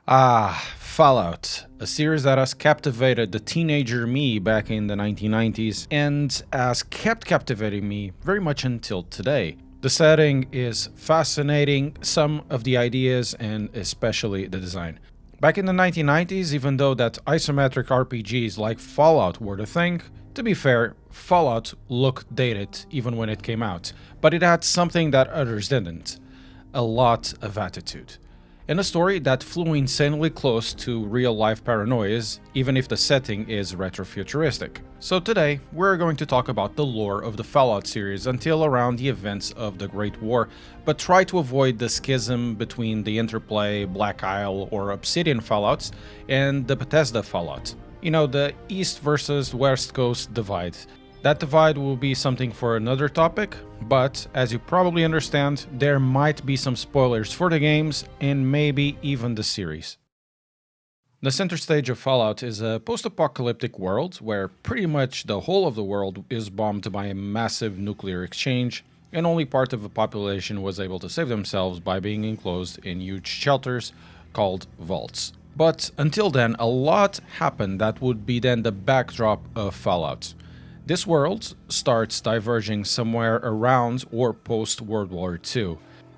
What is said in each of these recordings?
Fallout, a series that has captivated the teenager me back in the 1990s and has kept captivating me very much until today. The setting is fascinating, some of the ideas, and especially the design. Back in the 1990s, even though that isometric RPGs like Fallout were the thing, to be fair, Fallout looked dated even when it came out, but it had something that others didn't: a lot of attitude. In a story that flew insanely close to real-life paranoias, even if the setting is retrofuturistic. So today, we're going to talk about the lore of the Fallout series until around the events of the Great War, but try to avoid the schism between the Interplay, Black Isle, or Obsidian Fallouts and the Bethesda Fallout. You know, the East versus West Coast divide. That divide will be something for another topic, but as you probably understand, there might be some spoilers for the games and maybe even the series. The center stage of Fallout is a post-apocalyptic world where pretty much the whole of the world is bombed by a massive nuclear exchange, and only part of the population was able to save themselves by being enclosed in huge shelters called vaults. But until then, a lot happened that would be then the backdrop of Fallout. This world starts diverging somewhere around or post-World War II.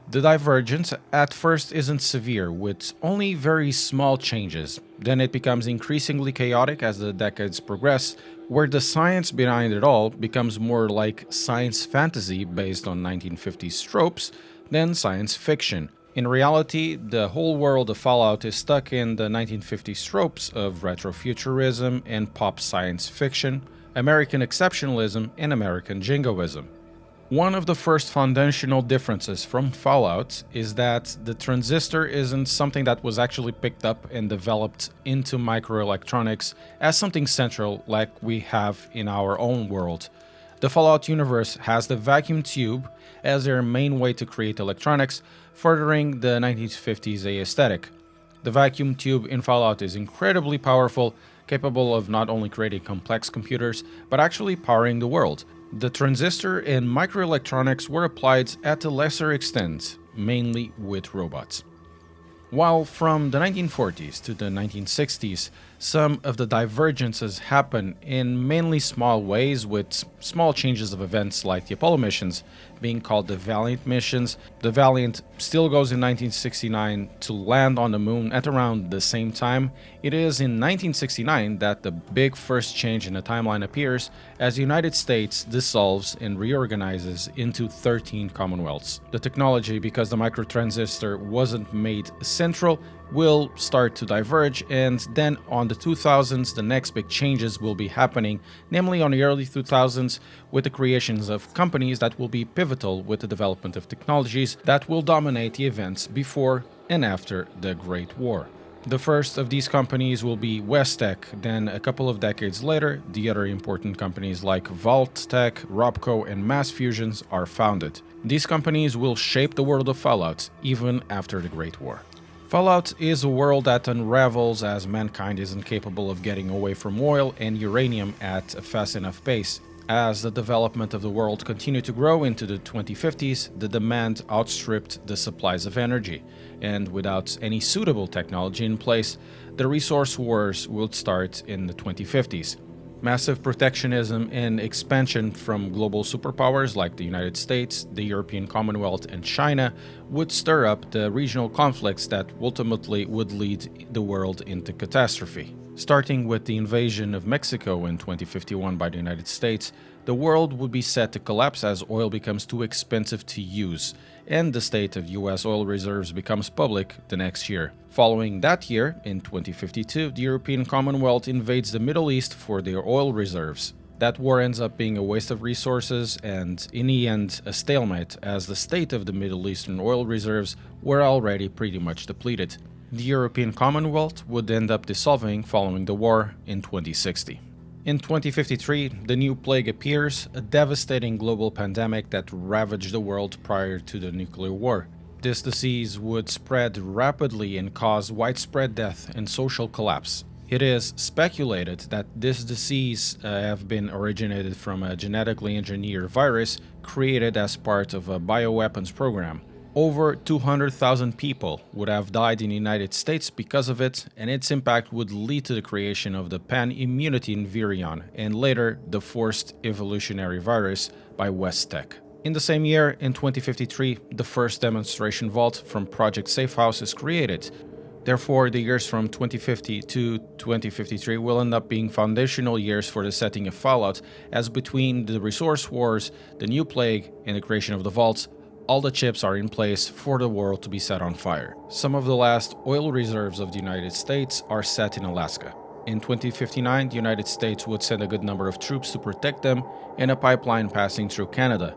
The divergence at first isn't severe, with only very small changes. Then it becomes increasingly chaotic as the decades progress, where the science behind it all becomes more like science fantasy based on 1950s tropes than science fiction. In reality, the whole world of Fallout is stuck in the 1950s tropes of retrofuturism and pop science fiction, American exceptionalism, and American jingoism. One of the first foundational differences from Fallout is that the transistor isn't something that was actually picked up and developed into microelectronics as something central like we have in our own world. The Fallout universe has the vacuum tube as their main way to create electronics, furthering the 1950s aesthetic. The vacuum tube in Fallout is incredibly powerful, capable of not only creating complex computers, but actually powering the world. The transistor and microelectronics were applied at a lesser extent, mainly with robots. While from the 1940s to the 1960s, some of the divergences happen in mainly small ways, with small changes of events like the Apollo missions being called the Valiant missions. The Valiant still goes in 1969 to land on the moon at around the same time. It is in 1969 that the big first change in the timeline appears as the United States dissolves and reorganizes into 13 Commonwealths. The technology, because the microtransistor wasn't made central, will start to diverge, and then on the 2000s the next big changes will be happening, namely on the early 2000s with the creations of companies that will be pivotal with the development of technologies that will dominate the events before and after the Great War. The first of these companies will be Westech, then a couple of decades later, the other important companies like Vault-Tec, Robco, and Mass Fusions are founded. These companies will shape the world of Fallout even after the Great War. Fallout is a world that unravels as mankind isn't capable of getting away from oil and uranium at a fast enough pace. As the development of the world continued to grow into the 2050s, the demand outstripped the supplies of energy, and without any suitable technology in place, the resource wars would start in the 2050s. Massive protectionism and expansion from global superpowers like the United States, the European Commonwealth, and China would stir up the regional conflicts that ultimately would lead the world into catastrophe. Starting with the invasion of Mexico in 2051 by the United States, the world would be set to collapse as oil becomes too expensive to use, and the state of US oil reserves becomes public the next year. Following that year, in 2052, the European Commonwealth invades the Middle East for their oil reserves. That war ends up being a waste of resources and, in the end, a stalemate, as the state of the Middle Eastern oil reserves were already pretty much depleted. The European Commonwealth would end up dissolving following the war in 2060. In 2053, the new plague appears, a devastating global pandemic that ravaged the world prior to the nuclear war. This disease would spread rapidly and cause widespread death and social collapse. It is speculated that this disease have been originated from a genetically engineered virus created as part of a bioweapons program. Over 200,000 people would have died in the United States because of it, and its impact would lead to the creation of the pan-immunity in virion, and later the forced evolutionary virus by West-Tech. In the same year, in 2053, the first demonstration vault from Project Safehouse is created. Therefore, the years from 2050 to 2053 will end up being foundational years for the setting of Fallout, as between the resource wars, the new plague, and the creation of the vaults, all the chips are in place for the world to be set on fire. Some of the last oil reserves of the United States are set in Alaska. In 2059, the United States would send a good number of troops to protect them in a pipeline passing through Canada.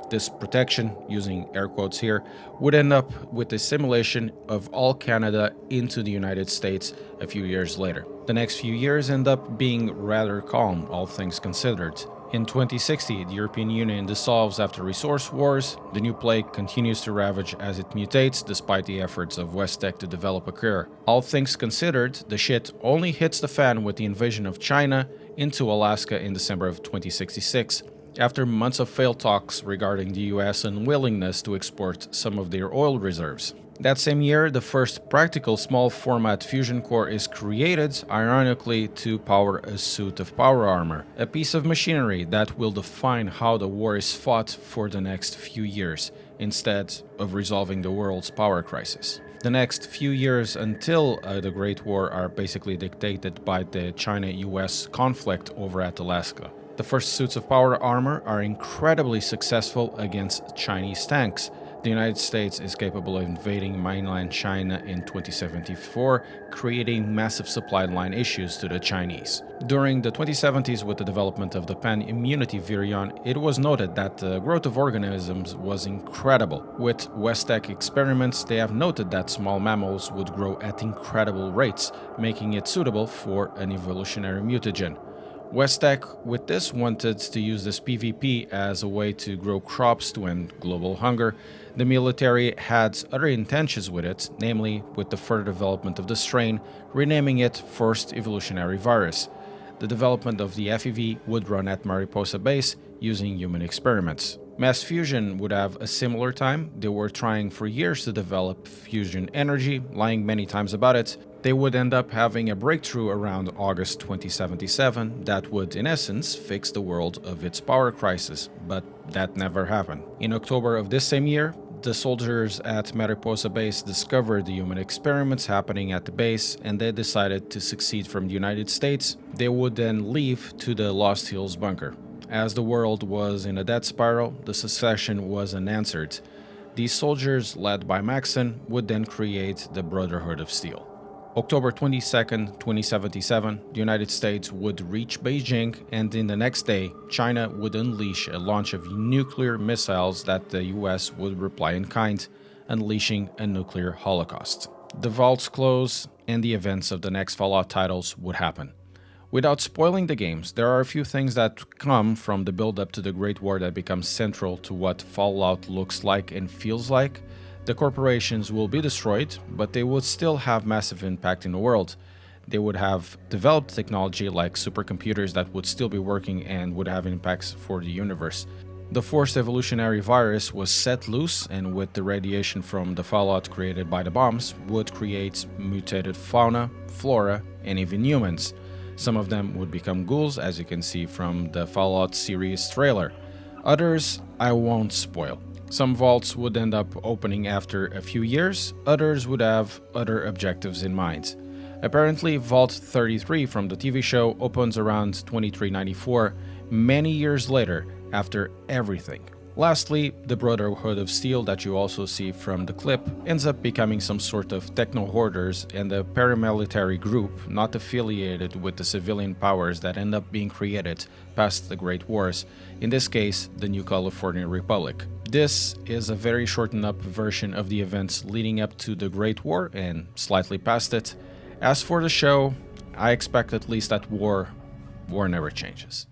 This protection, using air quotes here, would end up with the assimilation of all Canada into the United States a few years later. The next few years end up being rather calm, all things considered. In 2060, the European Union dissolves after resource wars, the new plague continues to ravage as it mutates despite the efforts of West-Tech to develop a cure. All things considered, the shit only hits the fan with the invasion of China into Alaska in December of 2066, after months of failed talks regarding the US unwillingness to export some of their oil reserves. That same year, the first practical small-format fusion core is created, ironically to power a suit of power armor, a piece of machinery that will define how the war is fought for the next few years, instead of resolving the world's power crisis. The next few years until the Great War are basically dictated by the China-US conflict over at Alaska. The first suits of power armor are incredibly successful against Chinese tanks. The United States is capable of invading mainland China in 2074, creating massive supply line issues to the Chinese. During the 2070s, with the development of the pan-immunity virion, it was noted that the growth of organisms was incredible. With West-Tech experiments, they have noted that small mammals would grow at incredible rates, making it suitable for an evolutionary mutagen. West-Tech, with this, wanted to use this PvP as a way to grow crops to end global hunger. The military had other intentions with it, namely with the further development of the strain, renaming it First Evolutionary Virus. The development of the FEV would run at Mariposa Base using human experiments. Mass fusion would have a similar time. They were trying for years to develop fusion energy, lying many times about it. They would end up having a breakthrough around August 2077 that would, in essence, fix the world of its power crisis, but that never happened. In October of this same year, the soldiers at Mariposa Base discovered the human experiments happening at the base, and they decided to succeed from the United States. They would then leave to the Lost Hills bunker. As the world was in a death spiral, the secession was unanswered. These soldiers, led by Maxon, would then create the Brotherhood of Steel. October 22, 2077, the United States would reach Beijing, and in the next day, China would unleash a launch of nuclear missiles that the US would reply in kind, unleashing a nuclear holocaust. The vaults close, and the events of the next Fallout titles would happen. Without spoiling the games, there are a few things that come from the build-up to the Great War that become central to what Fallout looks like and feels like. The corporations will be destroyed, but they would still have massive impact in the world. They would have developed technology like supercomputers that would still be working and would have impacts for the universe. The forced evolutionary virus was set loose, and with the radiation from the fallout created by the bombs, would create mutated fauna, flora, and even humans. Some of them would become ghouls, as you can see from the Fallout series trailer. Others I won't spoil. Some vaults would end up opening after a few years, others would have other objectives in mind. Apparently, Vault 33 from the TV show opens around 2394, many years later, after everything. Lastly, the Brotherhood of Steel that you also see from the clip ends up becoming some sort of techno-hoarders and a paramilitary group not affiliated with the civilian powers that end up being created past the Great Wars, in this case, the New California Republic. This is a very shortened up version of the events leading up to the Great War and slightly past it. As for the show, I expect at least that war never changes.